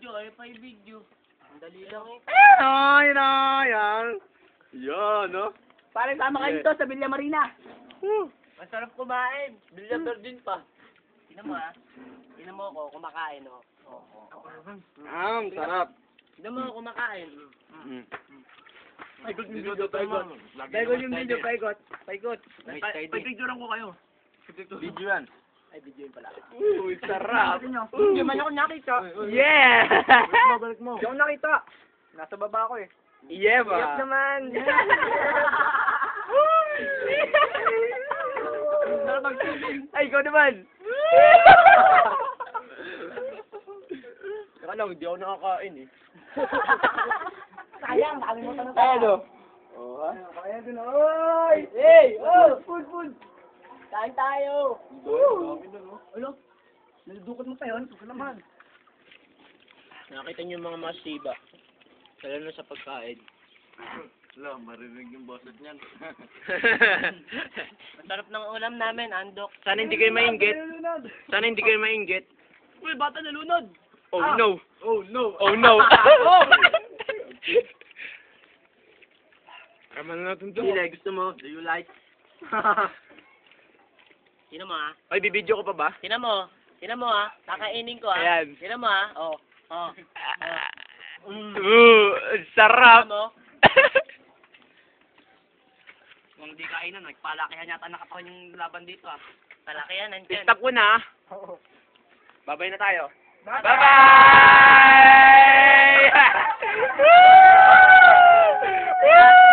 video, ay pa i-video. Ang dali lang eh. Ay, yan. Yan, no? Parang sama kayo dito sa Villa Marina. Masarap kumain. Bilya virgin pa. Tingnan mo ah. Tingnan mo ako kumakain oh. Sarap. Tingnan mo ako kumakain. Paigot yung video, paigot. Paigot yung video, paigot. Paigot. Pipicturean ko kayo. Video yan. Ay, video yun pala. Uy, sarap. Hindi man ako nakita. Yeah! Balik mo. Hindi ako nakita. Nasa baba ako eh. Yeah, ba? Yes naman. Ay, ikaw naman. Saka lang, hindi ako nakakain eh. Sayang, nakalimutan na Ano? Oh, ha? Kaya din. Oy! Hey! Oh! Food! Kain tayo! Woo! Ano? Naludukot mo pa yun? Ito naman. Nakita niyo yung mga masiba. Lalo na sa pagkain. Wala, marinig yung boses niyan. Masarap ng ulam namin, andok. Sana hindi kayo mainggit. Sana hindi kayo mainggit. Uy, bata nalunod! Oh no! Oh no! Oh no! Tama na natin to. Sile, gusto mo? Do you like? Tingnan mo ah. Ay, bibidyo ko pa ba? Tingnan mo. Tingnan mo ah. Kakainin ko ah. Ayan. Tingnan mo ah. Oh. Oh. Sarap! Tingnan mo. Kung di kainan, nagpalakihan yata nakataon yung laban dito ah. Palakihan, nandiyan. Stop ko na. Babay na tayo. Bye! Bye-bye! Woo!